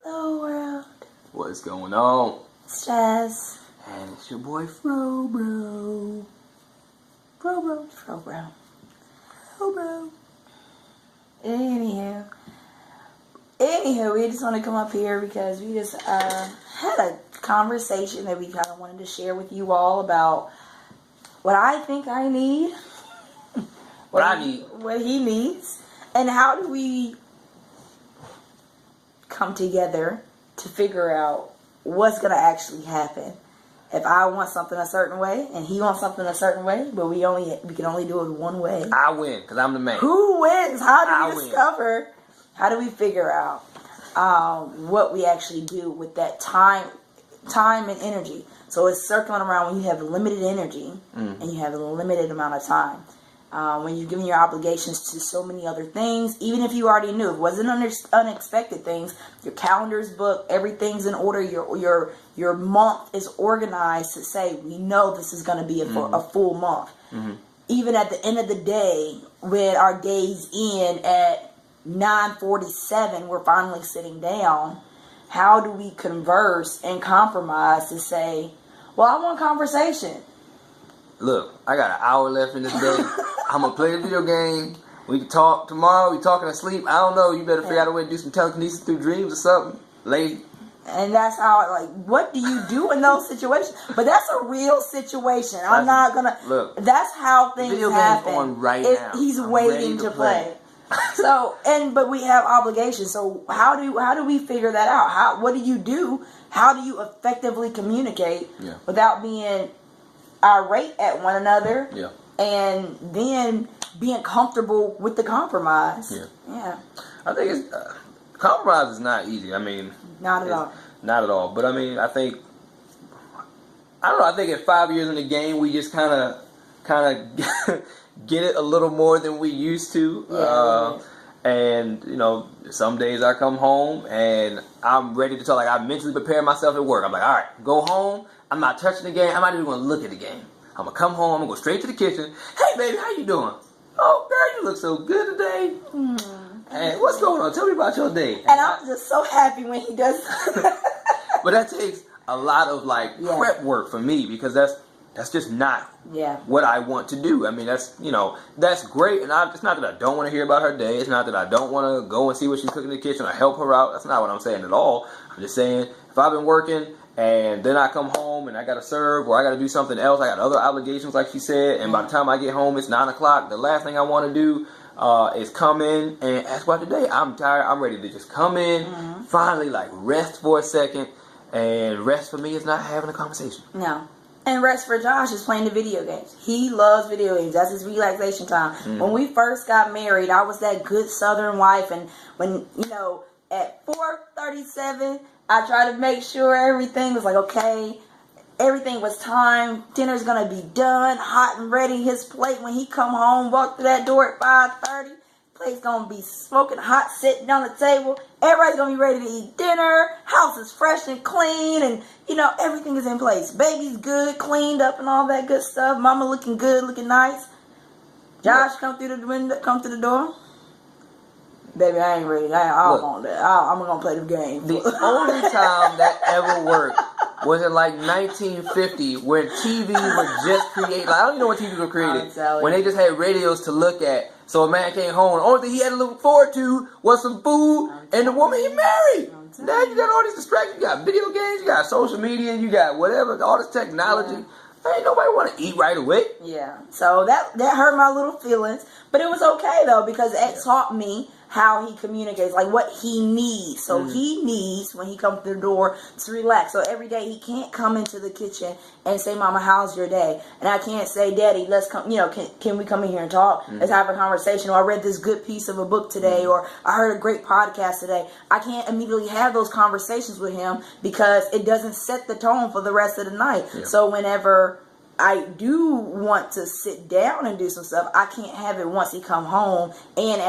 Hello world. What's going on? It's Jazz. And it's your boy Fro-Bro. Fro-Bro. Anywho, we just want to come up here because we just had a conversation that we kind of wanted to share with you all about what I think I need, what he needs, and how do we come together to figure out what's going to actually happen. If I want something a certain way and he wants something a certain way, but we can only do it one way. I win because I'm the man. Who wins? How do we discover? How do we figure out what we actually do with that time and energy? So it's circling around when you have limited energy and you have a limited amount of time. When you're giving your obligations to so many other things, even if you already knew, it wasn't unexpected things, your calendar's booked, everything's in order, your month is organized to say, we know this is going to be a full month. Even at the end of the day, when our day's end at 9:47, we're finally sitting down. How do we converse and compromise to say, well, I want conversation. Look, I got an hour left in this day. I'm going to play a video game. We can talk tomorrow. We talking to sleep. I don't know. You better figure out a way to do some telekinesis through dreams or something. Lady. And that's how, what do you do in those situations? But that's a real situation. I'm not going to. Look. That's how things video happen. Game's on right now. He's waiting to play. So, but we have obligations. So how do we figure that out? What do you do? How do you effectively communicate without being irate at one another? Yeah. And then being comfortable with the compromise. Yeah. I think compromise is not easy. I mean, not at all. Not at all. But I mean, I think at 5 years in the game, we just kind of get it a little more than we used to. And some days I come home and I'm ready to talk. Like, I mentally prepare myself at work. I'm like, all right, go home. I'm not touching the game. I'm not even going to look at the game. I'm going to come home. I'm going to go straight to the kitchen. Hey, baby, how you doing? Oh, girl, you look so good today. And what's going on? Tell me about your day. And I'm just so happy when he does that. But that takes a lot of, prep work for me because that's just not what I want to do. I mean, that's great. And it's not that I don't want to hear about her day. It's not that I don't want to go and see what she's cooking in the kitchen or help her out. That's not what I'm saying at all. I'm just saying if I've been working and then I come home and I got to serve or I got to do something else, I got other obligations like she said, and by the time I get home it's 9 o'clock, the last thing I want to do is come in and ask about the day. I'm tired. I'm ready to just come in, finally rest for a second, and rest for me is not having a conversation. No. And rest for Josh is playing the video games. He loves video games. That's his relaxation time. When we first got married, I was that good Southern wife, and when, at 4:37, I tried to make sure everything was okay. Everything was timed. Dinner's going to be done, hot and ready. His plate, when he come home, walk through that door at 5:30, plate's going to be smoking hot, sitting on the table. Everybody's going to be ready to eat dinner. House is fresh and clean, and, everything is in place. Baby's good, cleaned up, and all that good stuff. Mama looking good, looking nice. Josh come through the window, come through the door. Baby, I ain't ready. I don't want that. I'm going to play the game. The only time that ever worked was in 1950 when TV was just created. I don't even know when TVs were created. When they just had radios to look at. So a man came home, and the only thing he had to look forward to was some food and the woman he married. Now you got all these distractions. You got video games, you got social media, you got whatever, all this technology. Ain't nobody want to eat right away. Yeah. So that hurt my little feelings. But it was okay, though, because it taught me how he communicates, what he needs. So he needs, when he comes through the door, to relax. So every day he can't come into the kitchen and say, Mama, how's your day? And I can't say, Daddy, let's come, can we come in here and talk? Let's have a conversation. Or I read this good piece of a book today. Or I heard a great podcast today. I can't immediately have those conversations with him because it doesn't set the tone for the rest of the night. Yeah. So whenever I do want to sit down and do some stuff, I can't have it once he come home and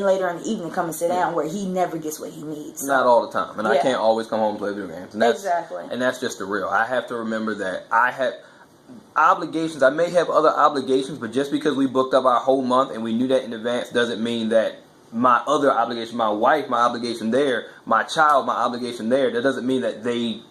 later in the evening come and sit down where he never gets what he needs. So. Not all the time. And I can't always come home and play video games. And exactly. And that's just the real. I have to remember that I have obligations. I may have other obligations, but just because we booked up our whole month and we knew that in advance doesn't mean that my other obligation, my wife, my obligation there, my child, my obligation there. That doesn't mean that they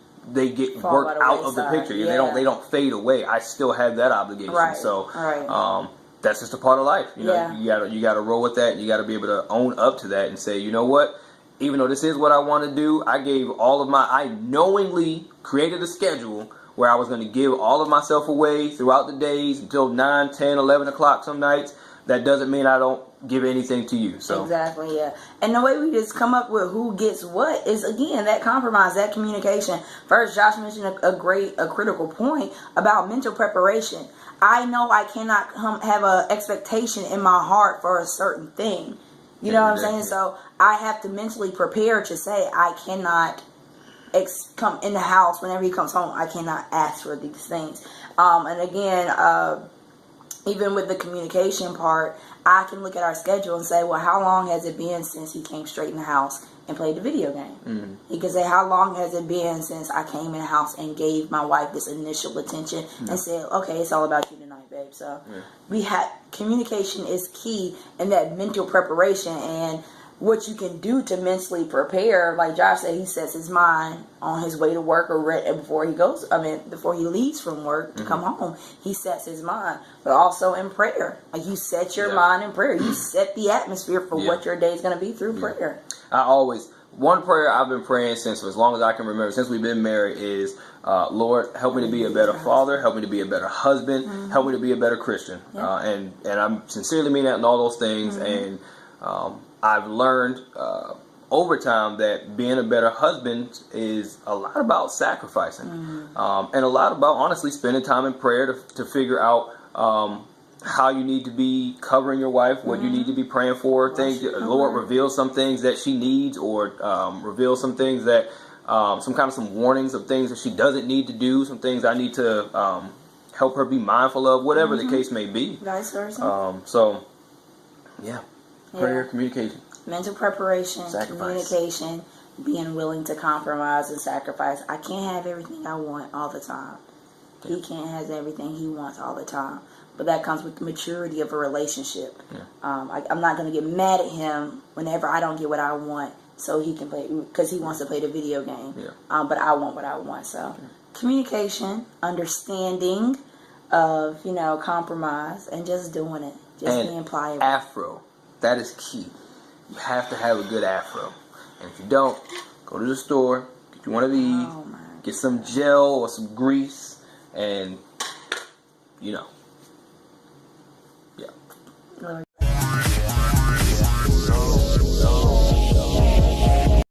get worked out of the picture. Yeah. They don't fade away. I still have that obligation. Right. So Right. That's just a part of life. You know, you gotta roll with that. You gotta be able to own up to that and say, you know what? Even though this is what I want to do, I knowingly created a schedule where I was going to give all of myself away throughout the days until 9, 10, 11 o'clock some nights. That doesn't mean I don't give anything to you. So exactly, yeah. And the way we just come up with who gets what is, again, that compromise, that communication. First, Josh mentioned a critical point about mental preparation. I know I cannot have an expectation in my heart for a certain thing. You know what I'm saying? So I have to mentally prepare to say I cannot come in the house whenever he comes home. I cannot ask for these things. And again, even with the communication part, I can look at our schedule and say, well, how long has it been since he came straight in the house and played the video game? Mm-hmm. He can say, how long has it been since I came in the house and gave my wife this initial attention and said, okay, it's all about you tonight, babe. So communication is key in that mental preparation, and what you can do to mentally prepare. Like Josh said, he sets his mind on his way to work or before he leaves from work to come home. He sets his mind, but also in prayer. Like you set your mind in prayer. You set the atmosphere for what your day is going to be through prayer. One prayer I've been praying since as long as I can remember, since we've been married, is Lord, help me to be a better father, help me to be a better husband, help me to be a better Christian. And I'm sincerely mean that in all those things. And I've learned over time that being a better husband is a lot about sacrificing, and a lot about honestly spending time in prayer to figure out how you need to be covering your wife, what you need to be praying for. Lord, reveal some things that she needs, or reveal some things that some warnings of things that she doesn't need to do, some things I need to help her be mindful of, whatever the case may be. Vice versa. Prayer, communication, mental preparation, sacrifice. Communication, being willing to compromise and sacrifice. I can't have everything I want all the time. He can't have everything he wants all the time. But that comes with the maturity of a relationship. I'm not going to get mad at him whenever I don't get what I want, so he can play, because he wants to play the video game. But I want what I want. So communication, understanding of compromise, and just doing it, just being pliable. Afro. That is key. You have to have a good afro. And if you don't, go to the store, get you one of these, get some gel or some grease, and,